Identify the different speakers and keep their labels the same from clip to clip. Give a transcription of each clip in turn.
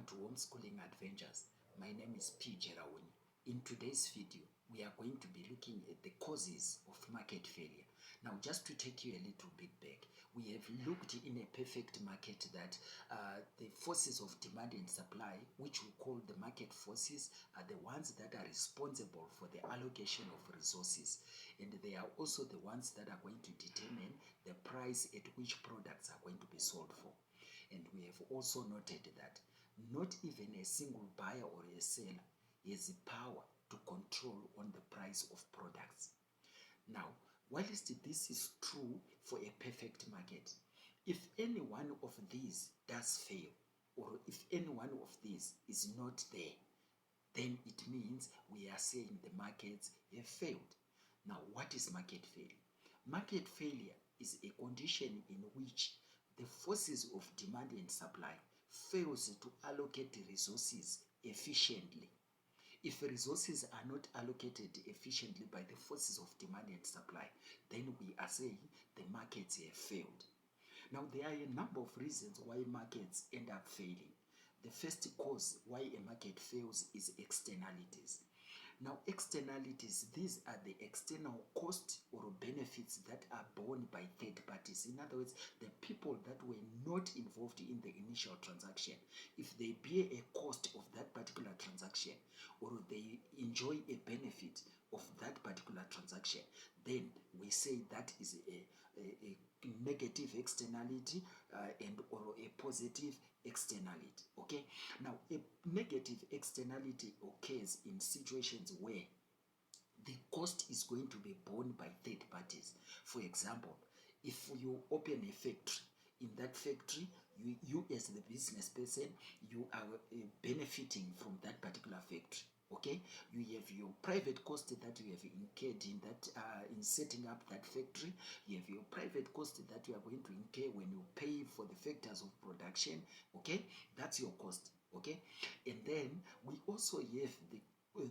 Speaker 1: Welcome to Homeschooling Adventures. My name is P. Jerauni. In today's video, we are going to be looking at the causes of market failure. Now, just to take you a little bit back, we have looked in a perfect market that the forces of demand and supply, which we call the market forces, are the ones that are responsible for the allocation of resources. And they are also the ones that are going to determine the price at which products are going to be sold for. And we have also noted that not even a single buyer or a seller has the power to control on the price of products. Now, whilst this is true for a perfect market, if any one of these does fail, or if any one of these is not there, then it means we are saying the markets have failed. Now, what is market failure? Market failure is a condition in which the forces of demand and supply fails to allocate resources efficiently. If resources are not allocated efficiently by the forces of demand and supply, then we are saying the markets have failed. Now, there are a number of reasons why markets end up failing. The first cause why a market fails is externalities. Now, externalities, these are the external costs or benefits that are borne by third parties. In other words, the people that were not involved in the initial transaction. If they bear a cost of that particular transaction, or they enjoy a benefit of that particular transaction, then we say that is a negative externality and or a positive externality. Okay, now a negative externality occurs in situations where the cost is going to be borne by third parties. For example, if you open a factory, in that factory you as the business person, you are benefiting from that particular factory. Okay, you have your private cost that you have incurred in that in setting up that factory. You have your private cost that you are going to incur when you pay for the factors of production. Okay, that's your cost. Okay, and then we also have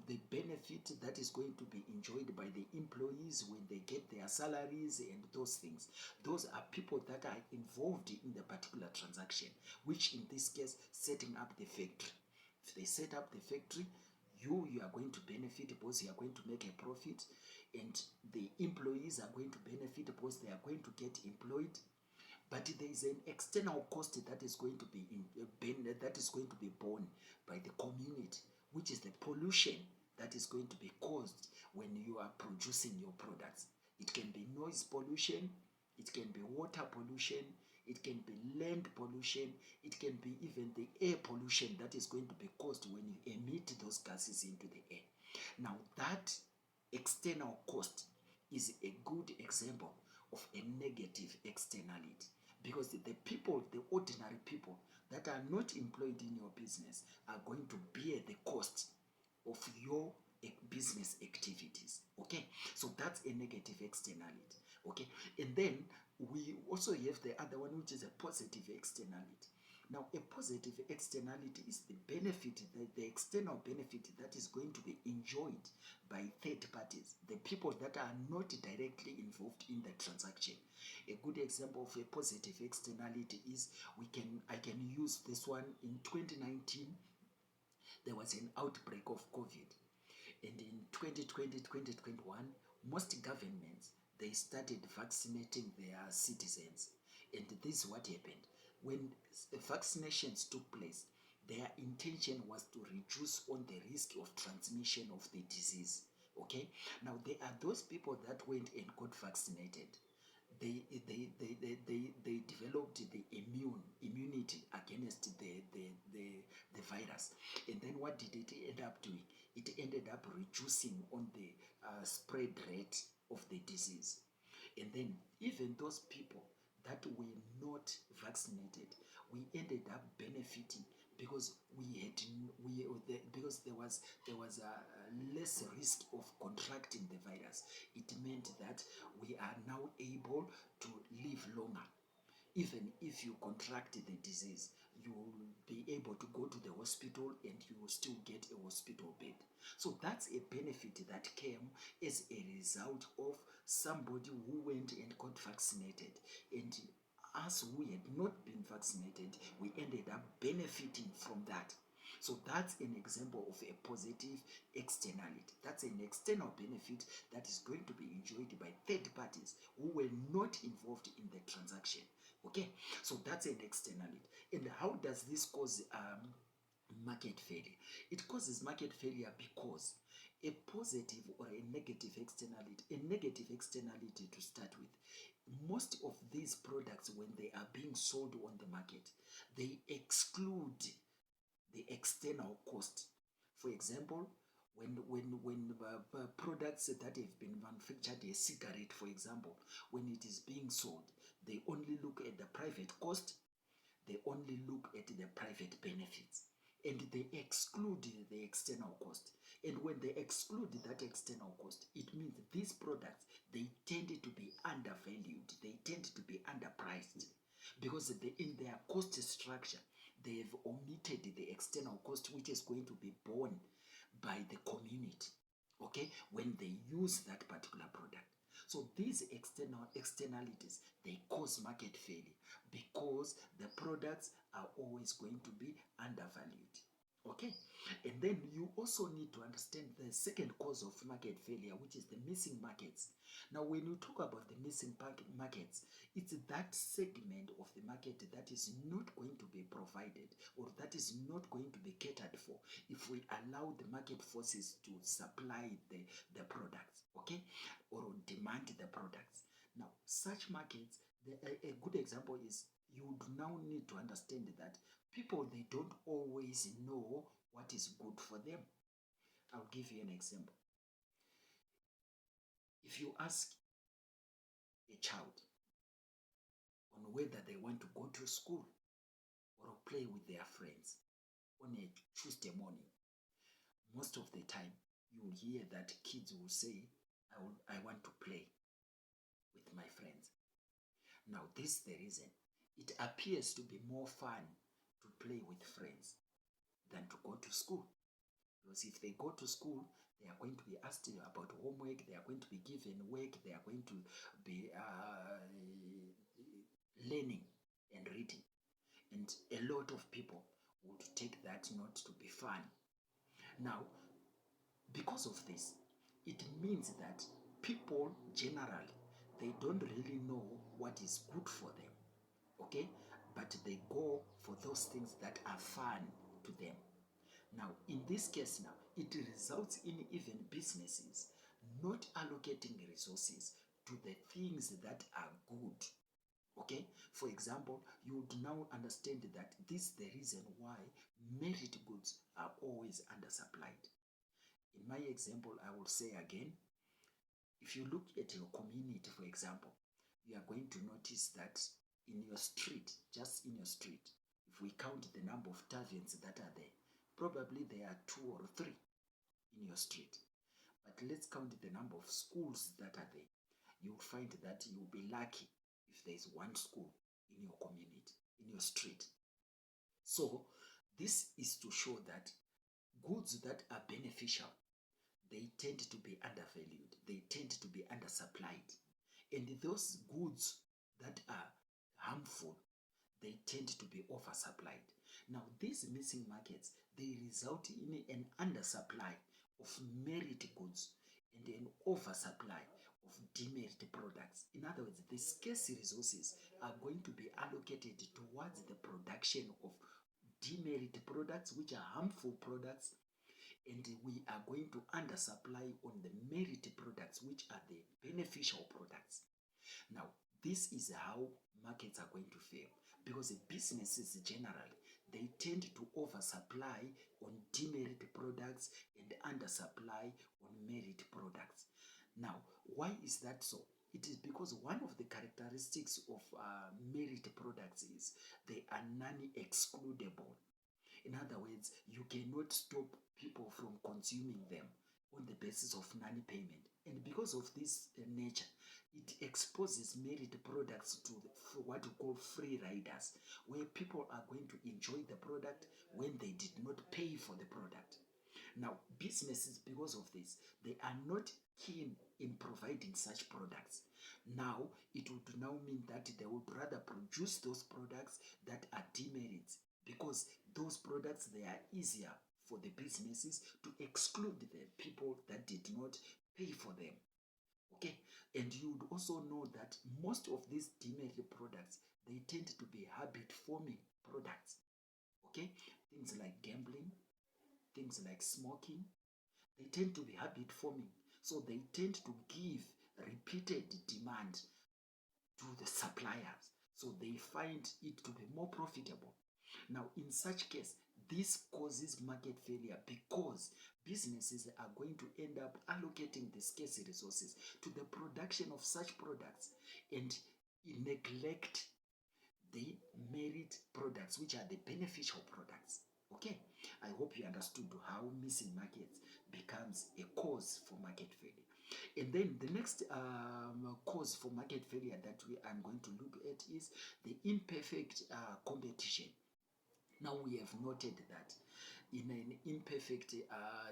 Speaker 1: the benefit that is going to be enjoyed by the employees when they get their salaries and those things. Those are people that are involved in the particular transaction, which in this case, setting up the factory. If they set up the factory, you are going to benefit because you are going to make a profit, and the employees are going to benefit because they are going to get employed. But there is an external cost that is going to be borne by the community, which is the pollution that is going to be caused when you are producing your products. It can be noise pollution, it can be water pollution, it can be land pollution, it can be even the air pollution that is going to be caused when you emit those gases into the air. Now, that external cost is a good example of a negative externality, because the people, the ordinary people that are not employed in your business, are going to bear the cost of your business activities. Okay, so that's a negative externality. Okay, and then we also have the other one, which is a positive externality. Now, a positive externality is the benefit, the external benefit that is going to be enjoyed by third parties, the people that are not directly involved in the transaction. A good example of a positive externality is I can use this one. In 2019, there was an outbreak of COVID, and in 2020, 2021, most governments, they started vaccinating their citizens. And this is what happened. When the vaccinations took place, their intention was to reduce on the risk of transmission of the disease. Okay, now there are those people that went and got vaccinated. They developed the immunity against the virus. And then what did it end up doing? It ended up reducing on the spread rate of the disease. And then even those people that were not vaccinated, we ended up benefiting because because there was a less risk of contracting the virus. It meant that we are now able to live longer. Even if you contract the disease, you will be able to go to the hospital and you will still get a hospital bed. So that's a benefit that came as a result of somebody who went and got vaccinated. And us who had not been vaccinated, we ended up benefiting from that. So that's an example of a positive externality. That's an external benefit that is going to be enjoyed by third parties who were not involved in the transaction. Okay, so that's an externality. And how does this cause market failure? It causes market failure because a positive or a negative externality, to start with, most of these products, when they are being sold on the market, they exclude the external cost. For example, when products that have been manufactured, a cigarette, for example, when it is being sold, they only look at the private cost, they only look at the private benefits, and they exclude the external cost. And when they exclude that external cost, it means these products, they tend to be undervalued, they tend to be underpriced, because in their cost structure, they have omitted the external cost, which is going to be borne by the community, okay, when they use that particular product. So these externalities, they cause market failure because the products are always going to be undervalued. Okay, and then you also need to understand the second cause of market failure, which is the missing markets. Now, when you talk about the missing markets, it's that segment of the market that is not going to be provided, or that is not going to be catered for, if we allow the market forces to supply the products, okay, or demand the products. Now, such markets, a good example is, you would now need to understand that people, they don't always know what is good for them. I'll give you an example. If you ask a child on whether they want to go to school or play with their friends on a Tuesday morning, most of the time you will hear that kids will say, I want to play with my friends. Now, this is the reason. It appears to be more fun to play with friends than to go to school. Because if they go to school, they are going to be asked about homework, they are going to be given work, they are going to be learning and reading. And a lot of people would take that not to be fun. Now, because of this, it means that people generally, they don't really know what is good for them, okay? But they go for those things that are fun to them. Now, in this case now, it results in even businesses not allocating resources to the things that are good. Okay, for example, you would now understand that this is the reason why merit goods are always undersupplied. In my example, I will say again, if you look at your community, for example, you are going to notice that in your street, just in your street, if we count the number of taverns that are there, probably there are 2 or 3 in your street. But let's count the number of schools that are there. You'll find that you'll be lucky if there's one school in your community, in your street. So this is to show that goods that are beneficial, they tend to be undervalued, they tend to be undersupplied. And those goods that are harmful, they tend to be oversupplied. Now, these missing markets, they result in an undersupply of merit goods and an oversupply of demerit products. In other words, the scarce resources are going to be allocated towards the production of demerit products, which are harmful products, and we are going to undersupply on the merit products, which are the beneficial products. Now, this is how markets are going to fail, because businesses generally, they tend to oversupply on demerit products and undersupply on merit products. Now, why is that so? It is because one of the characteristics of merit products is they are non-excludable. In other words, you cannot stop people from consuming them on the basis of non-payment. And because of this nature, it exposes merit products to what we call free riders, where people are going to enjoy the product when they did not pay for the product. Now, businesses, because of this, they are not keen in providing such products. Now, it would now mean that they would rather produce those products that are demerits, because those products, they are easier for the businesses to exclude the people that did not pay for them. Okay, and you would also know that most of these demerit products, they tend to be habit forming products. Okay, things like gambling, things like smoking, they tend to be habit forming. So they tend to give repeated demand to the suppliers. So they find it to be more profitable. Now, in such case, this causes market failure because businesses are going to end up allocating the scarce resources to the production of such products and neglect the merit products, which are the beneficial products. Okay, I hope you understood how missing markets becomes a cause for market failure. And then the next cause for market failure that I'm going to look at is the imperfect competition. Now we have noted that in an imperfect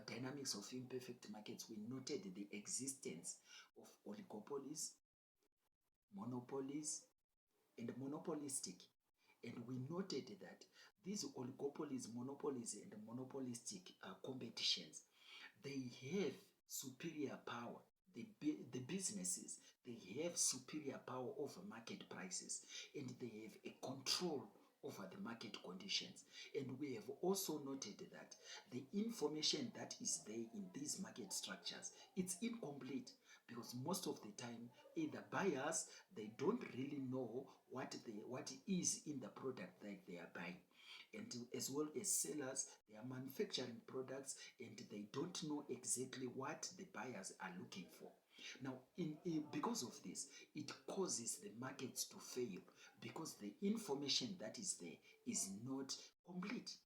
Speaker 1: dynamics of imperfect markets, we noted the existence of oligopolies, monopolies, and monopolistic. And we noted that these oligopolies, monopolies, and monopolistic competitions, they have superior power. The businesses, they have superior power over market prices, and they have a control over the market conditions. And we have also noted that the information that is there in these market structures, it's incomplete, because most of the time either buyers, they don't really know what is in the product that they are buying, and as well as sellers, they are manufacturing products and they don't know exactly what the buyers are looking for. Now, because of this, it causes the markets to fail because the information that is there is not complete.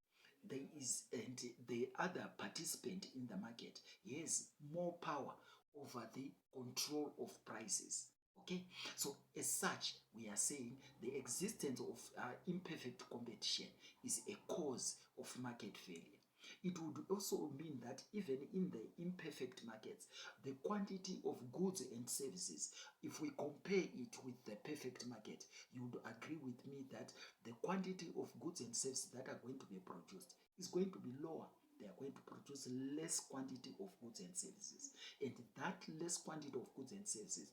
Speaker 1: There is, and the other participant in the market has more power over the control of prices. Okay, so as such, we are saying the existence of imperfect competition is a cause of market failure. It would also mean that even in the imperfect markets, the quantity of goods and services, if we compare it with the perfect market, you would agree with me that the quantity of goods and services that are going to be produced is going to be lower. They are going to produce less quantity of goods and services. And that less quantity of goods and services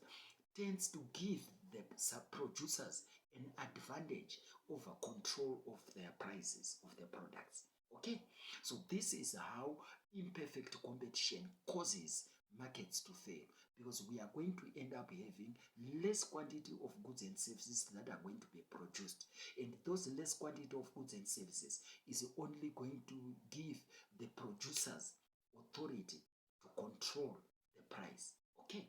Speaker 1: tends to give the producers an advantage over control of their prices of their products. Okay, so this is how imperfect competition causes markets to fail, because we are going to end up having less quantity of goods and services that are going to be produced, and those less quantity of goods and services is only going to give the producers authority to control the price. Okay,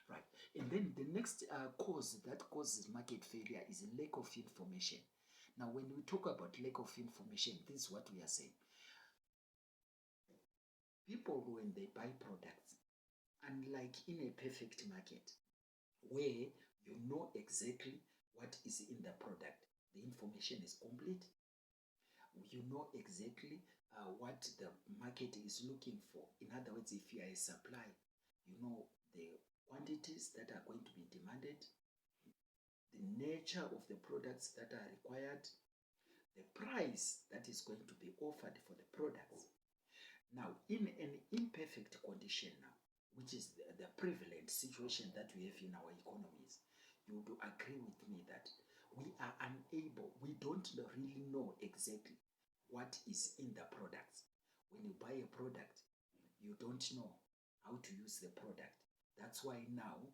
Speaker 1: right. And then the next cause that causes market failure is lack of information. Now, when we talk about lack of information, this is what we are saying. People, when they buy products, unlike in a perfect market where you know exactly what is in the product, the information is complete, you know exactly what the market is looking for. In other words, if you are a supply, you know the quantities that are going to be demanded, the nature of the products that are required, the price that is going to be offered for the products. Now, in an imperfect condition now, which is the prevalent situation that we have in our economies, you would agree with me that we are unable, we don't really know exactly what is in the products. When you buy a product, you don't know how to use the product. That's why now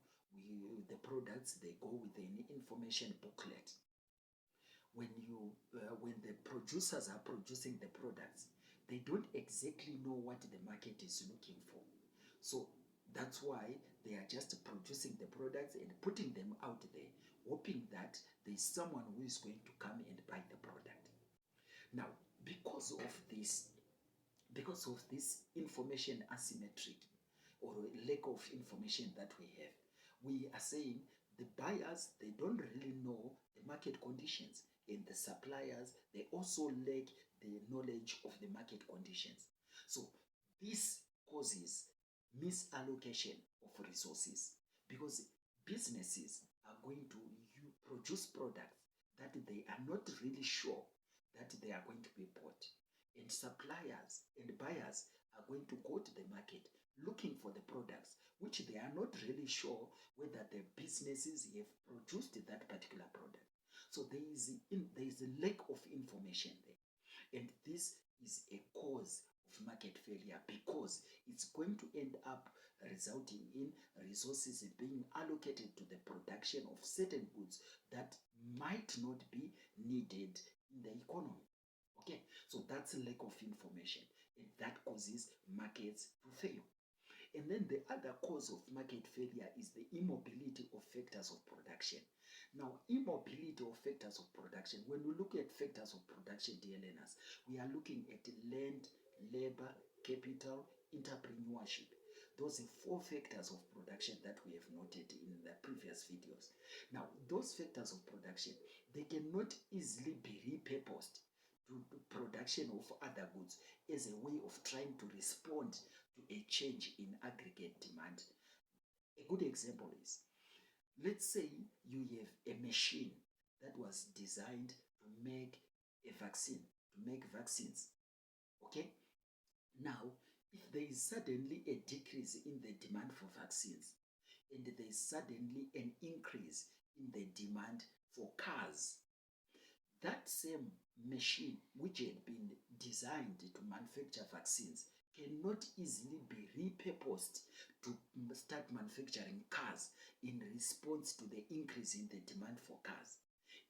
Speaker 1: the products, they go with an information booklet. When the producers are producing the products, they don't exactly know what the market is looking for. So that's why they are just producing the products and putting them out there, hoping that there's someone who is going to come and buy the product. Now, because of this information asymmetry or lack of information that we are saying the buyers, they don't really know the market conditions, and the suppliers, they also lack the knowledge of the market conditions. So this causes misallocation of resources, because businesses are going to produce products that they are not really sure that they are going to be bought. and suppliers and buyers are going to go to the market looking for the products which they are not really sure whether the businesses have produced that particular product. So there is a lack of information there, and this is a cause of market failure because it's going to end up resulting in resources being allocated to the production of certain goods that might not be needed in the economy. Okay, so that's a lack of information, and that causes markets to fail. And then the other cause of market failure is the immobility of factors of production. Now, immobility of factors of production, when we look at factors of production, dear learners, we are looking at land, labor, capital, entrepreneurship. Those are 4 factors of production that we have noted in the previous videos. Now, those factors of production, they cannot easily be repurposed to the production of other goods as a way of trying to respond to a change in aggregate demand. A good example is, let's say you have a machine that was designed to make a vaccine, to make vaccines. Okay? Now, if there is suddenly a decrease in the demand for vaccines, and there is suddenly an increase in the demand for cars, that same machine which had been designed to manufacture vaccines cannot easily be repurposed to start manufacturing cars in response to the increase in the demand for cars.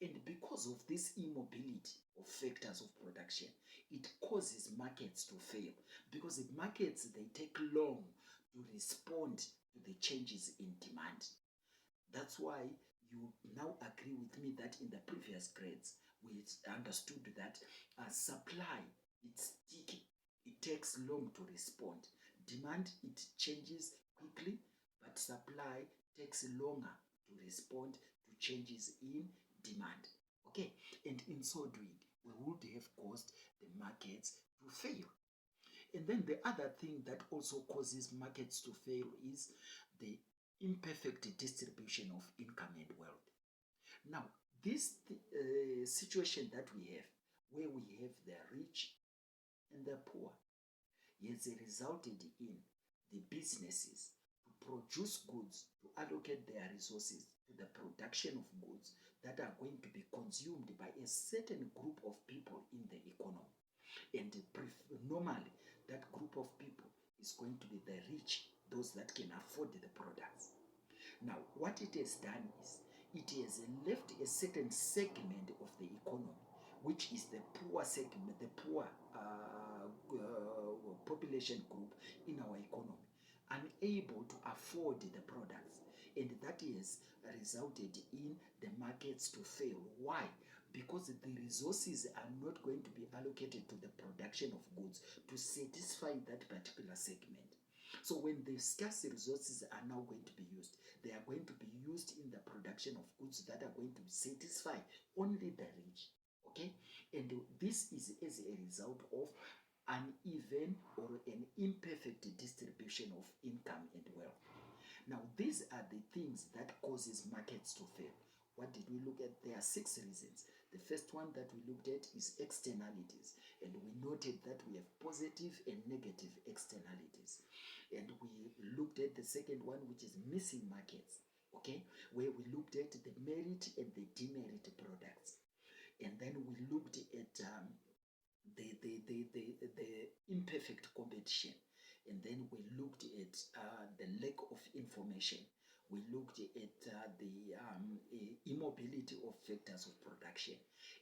Speaker 1: And because of this immobility of factors of production, it causes markets to fail because the markets, they take long to respond to the changes in demand. That's why you now agree with me that in the previous grades, we understood that supply, it's sticky. It takes long to respond. Demand, it changes quickly, but supply takes longer to respond to changes in demand. Okay, and in so doing, we would have caused the markets to fail. And then the other thing that also causes markets to fail is the imperfect distribution of income and wealth. Now, this situation that we have, where we have the rich and the poor, has resulted in the businesses to produce goods, to allocate their resources to the production of goods that are going to be consumed by a certain group of people in the economy. And normally, that group of people is going to be the rich, those that can afford the products. Now, what it has done is, it has left a certain segment of the economy, which is the poor segment, the poor population group in our economy, unable to afford the products. And that has resulted in the markets to fail. Why? Because the resources are not going to be allocated to the production of goods to satisfy that particular segment. So when the scarce resources are now going to be used, they are going to be used in the production of goods that are going to satisfy only the rich. Okay? And this is as a result of uneven or an imperfect distribution of income and wealth. Now, these are the things that causes markets to fail. What did we look at? There are 6 reasons. The first one that we looked at is externalities, and we noted that we have positive and negative externalities. And we looked at the second one, which is missing markets, okay, where we looked at the merit and the demerit products. And then we looked at the imperfect competition. And then we looked at the lack of information. We looked at the immobility of factors of production.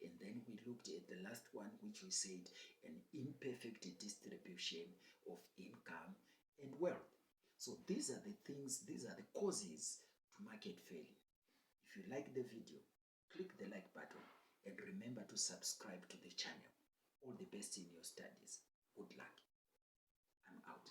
Speaker 1: And then we looked at the last one, which we said an imperfect distribution of income and wealth. So these are the things, these are the causes to market failure. If you like the video, click the like button and remember to subscribe to the channel. All the best in your studies. Good luck. I'm out.